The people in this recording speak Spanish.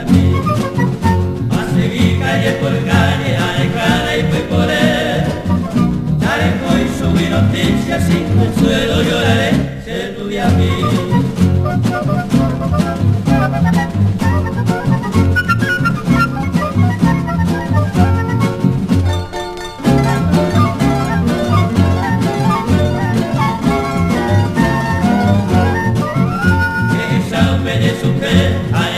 a mí. A seguir calle por calle, alejada y pecoré. Daré hoy subir noticias sin consuelo, lloraré si tú de a mí. I